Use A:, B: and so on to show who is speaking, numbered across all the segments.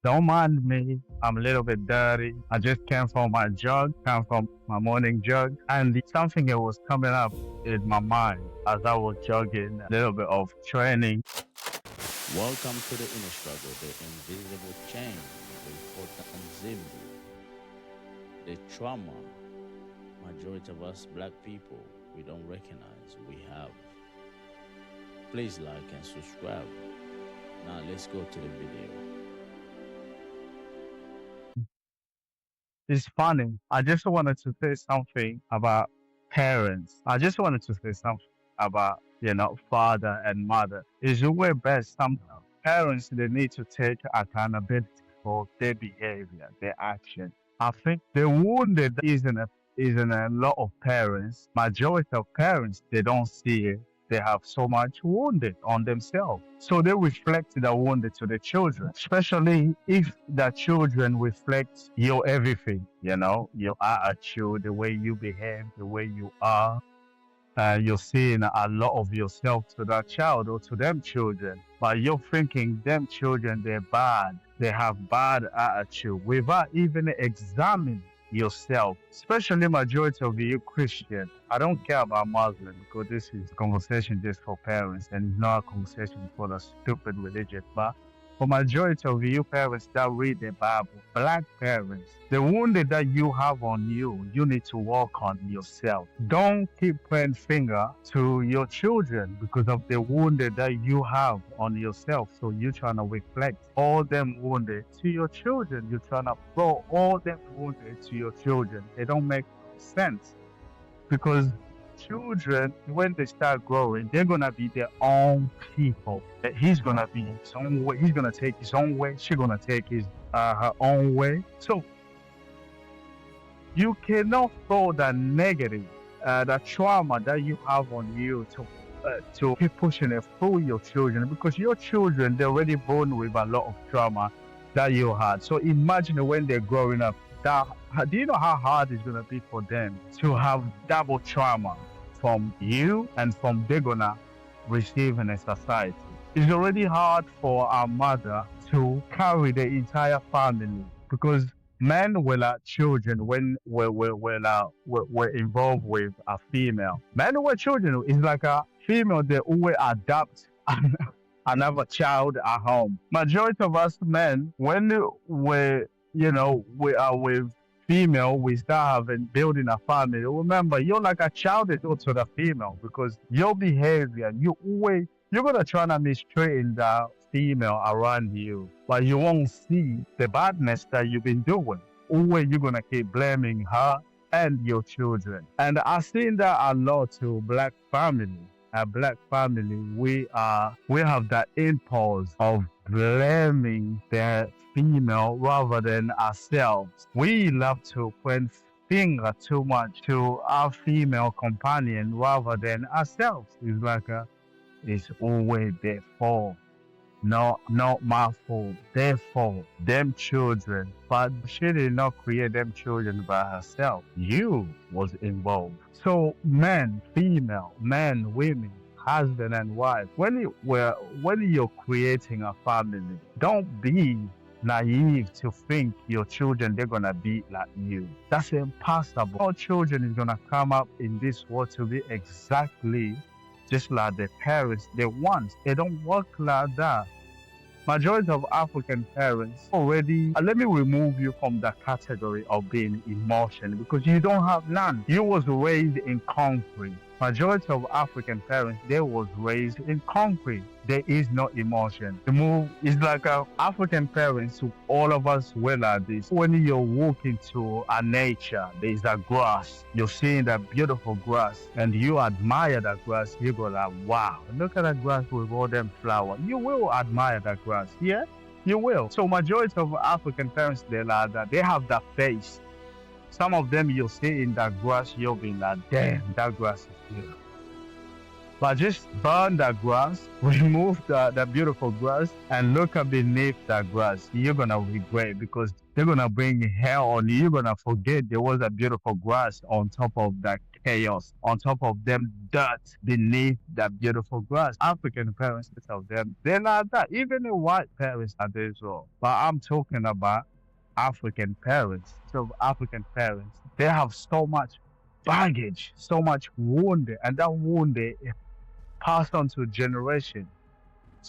A: Don't mind me. I'm a little bit dirty. I just came from my jog, came from my morning jog, and something that was coming up in my mind as I was jogging, a little bit of training.
B: Welcome to the inner struggle, the invisible chain, the important symbol, the trauma majority of us black people we don't recognize we have. Please like and subscribe. Now let's go to the video.
A: It's funny. I just wanted to say something about parents. I just wanted to say something about, father and mother. It's way best sometimes. Parents, they need to take accountability for their behavior, their action. I think the wounded is in a lot of parents. Majority of parents, they don't see it. They have so much wounded on themselves. So they reflect the wounded to the children, especially if the children reflect your everything, your attitude, the way you behave, the way you are. You're seeing a lot of yourself to that child or to them children, but you're thinking them children, they're bad. They have bad attitude without even examining yourself, especially majority of you Christian. I don't care about Muslim because this is a conversation just for parents and it's not a conversation for the stupid religion. But for majority of you parents that read the Bible, black parents, the wounded that you have on you, you need to work on yourself. Don't keep pointing finger to your children because of the wounded that you have on yourself. So you're trying to reflect all them wounded to your children. You're trying to throw all them wounded to your children. They don't make sense because children, when they start growing, they're gonna be their own people. He's gonna be his own way. He's gonna take his own way. She's gonna take her own way. So you cannot throw the negative, the trauma that you have on you to keep pushing it through your children because your children, they're already born with a lot of trauma that you had. So imagine when they're growing up, do you know how hard it's gonna be for them to have double trauma from you and from they're gonna receive in a society? It's already hard for a mother to carry the entire family because men will children when were involved with a female. Men were children is like a female they always adopt another child at home. Majority of us men, when we are with female, we start having building a family. Remember, you're like a child to the female because your behavior, you're gonna try to mistreat the female around you, but you won't see the badness that you've been doing. Always you're gonna keep blaming her and your children. And I've seen that a lot to black family. A black family, we have that impulse of blaming the female rather than ourselves. We love to point finger too much to our female companion rather than ourselves. It's like it's always their fault. No, not my fault. Their fault. Them children. But she did not create them children by herself. You was involved. So men, female, men, women, husband and wife, when you're creating a family, don't be naive to think your children they're gonna be like you. That's impossible. All children is gonna come up in this world to be exactly just like the parents they want. They don't work like that. Majority of African parents already, let me remove you from the category of being emotional because you don't have none. You was raised in concrete. Majority of African parents, they was raised in concrete. There is no emotion. The move is like African parents, all of us were like this. When you're walking to a nature, there's a grass. You're seeing that beautiful grass and you admire that grass. You go like, wow, look at that grass with all them flowers. You will admire that grass, yeah? You will. So majority of African parents, they're like that. They have that face. Some of them you'll see in that grass, you'll be like, damn, that grass is beautiful. But just burn that grass, remove the beautiful grass, and look up beneath that grass. You're gonna regret because they're gonna bring hell on you. You're gonna forget there was a beautiful grass on top of that chaos. On top of them, dirt beneath that beautiful grass. African parents, of them, they're not that. Even the white parents are there as well. But I'm talking about African parents. So African parents, they have so much baggage, so much wound, and that wound is passed on to generation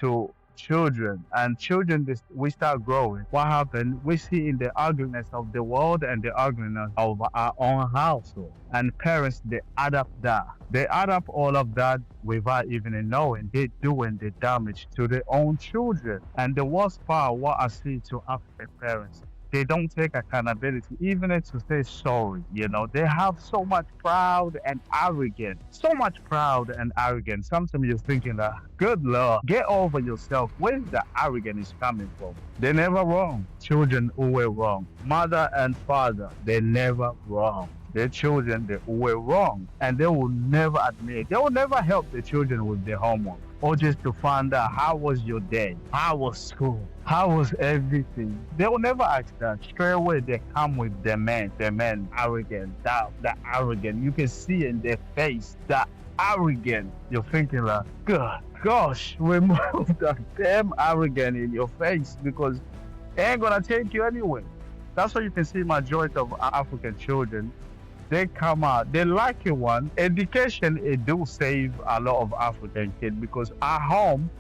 A: to children, and children we start growing. What happened? We see in the ugliness of the world and the ugliness of our own household, and parents they adapt that. They adapt all of that without even knowing. They doing the damage to their own children. And the worst part, what I see to African parents, they don't take accountability, even to say sorry. They have so much proud and arrogant, so much proud and arrogant. Sometimes you're thinking that, good Lord, get over yourself. Where's the arrogance coming from? They're never wrong. Children always wrong. Mother and father, they're never wrong. Their children, they're always wrong. And they will never admit, they will never help the children with their homework. Or just to find out how was your day, how was school, how was everything. They will never ask that. Straight away they come with the man arrogant, that arrogant. You can see in their face that arrogant. You're thinking like, God, gosh, remove that damn arrogant in your face because it ain't gonna take you anywhere. That's why you can see majority of African children, they come out, they like it one. Education, it do save a lot of African kids because at home,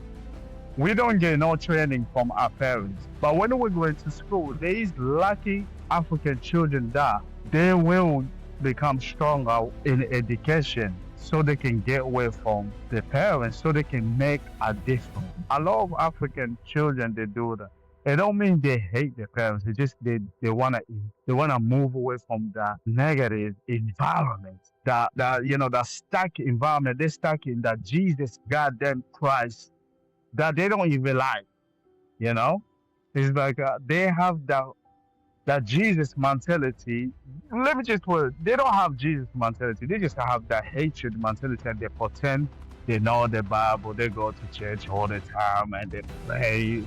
A: we don't get no training from our parents. But when we go into school, there is lucky African children that they will become stronger in education so they can get away from the parents, so they can make a difference. A lot of African children, they do that. It don't mean they hate their parents. It's just they wanna move away from that negative environment. That stuck environment. They're stuck in that Jesus goddamn Christ that they don't even like. You know, it's like they have that Jesus mentality. Let me just put it, they don't have Jesus mentality. They just have that hatred mentality, and they pretend they know the Bible. They go to church all the time and they pray.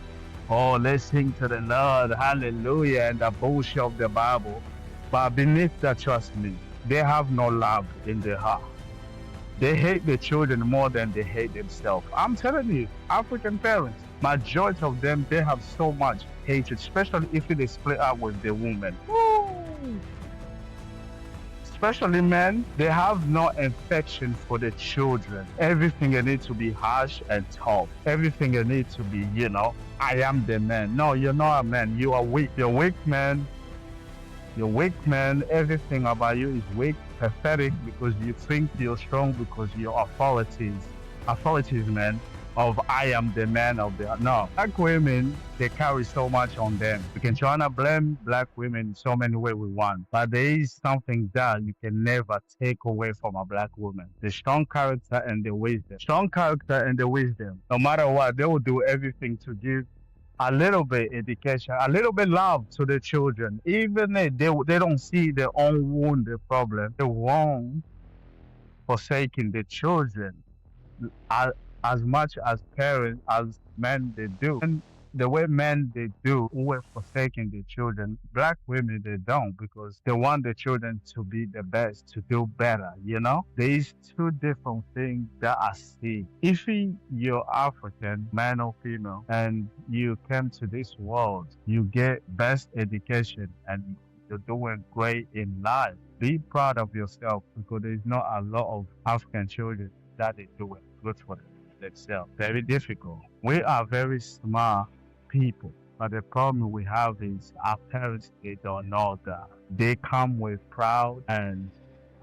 A: Oh, let's sing to the Lord, hallelujah, and the bullshit of the Bible. But beneath that, trust me, they have no love in their heart. They hate their children more than they hate themselves. I'm telling you, African parents, majority of them, they have so much hatred, especially if they split up with the woman. Woo! Especially men, they have no affection for the children. Everything they need to be harsh and tough. Everything they need to be, I am the man. No, you're not a man. You are weak. You're weak, man. You're weak, man. Everything about you is weak, pathetic, because you think you're strong because you're authorities, man. Of I am the man of the no. Black women, they carry so much on them. We can try to blame black women so many ways we want, but there is something that you can never take away from a black woman: the strong character and the wisdom. Strong character and the wisdom. No matter what, they will do everything to give a little bit education, a little bit love to the children. Even if they don't see their own wound, the problem, they won't forsaking the children as, as much as parents, as men they do. And the way men they do, always forsaking the children, black women they don't because they want the children to be the best, to do better, There is two different things that I see. If you're African, man or female, and you came to this world, you get best education and you're doing great in life. Be proud of yourself because there's not a lot of African children that they do it good for themselves. Very difficult. We are very smart people, but the problem we have is our parents, they don't know that. They come with proud and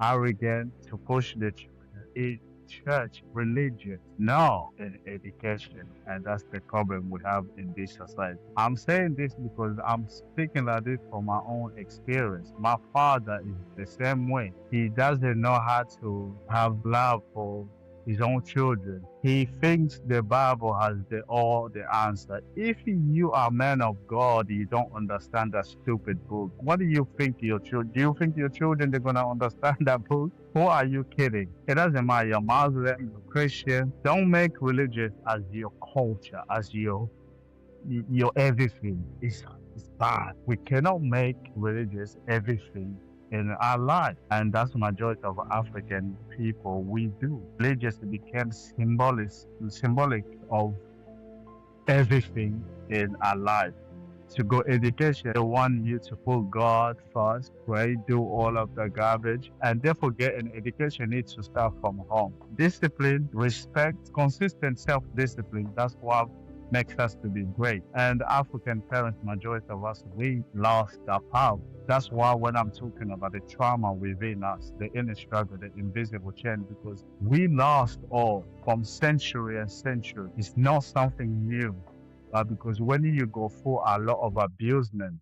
A: arrogant to push the children in church, religion, no in education. And that's the problem we have in this society. I'm saying this because I'm speaking like this from my own experience. My father is the same way. He doesn't know how to have love for his own children. He thinks the Bible has all the answer. If you are a man of God, you don't understand that stupid book. What do you think your children? Do you think your children they're gonna understand that book? Who are you kidding? It doesn't matter. You're Muslim, you're Christian. Don't make religion as your culture, as your everything. It's bad. We cannot make religious everything in our life. And that's the majority of African people we do. Religious became symbolic of everything in our life. To go education, they want you to put God first, pray, do all of the garbage, and they forget an education needs to start from home. Discipline, respect, consistent self-discipline, that's what makes us to be great. And African parents, majority of us, we lost our power. That's why when I'm talking about the trauma within us, the inner struggle, the invisible chain, because we lost all from century and century. It's not something new. Because when you go through a lot of abusement,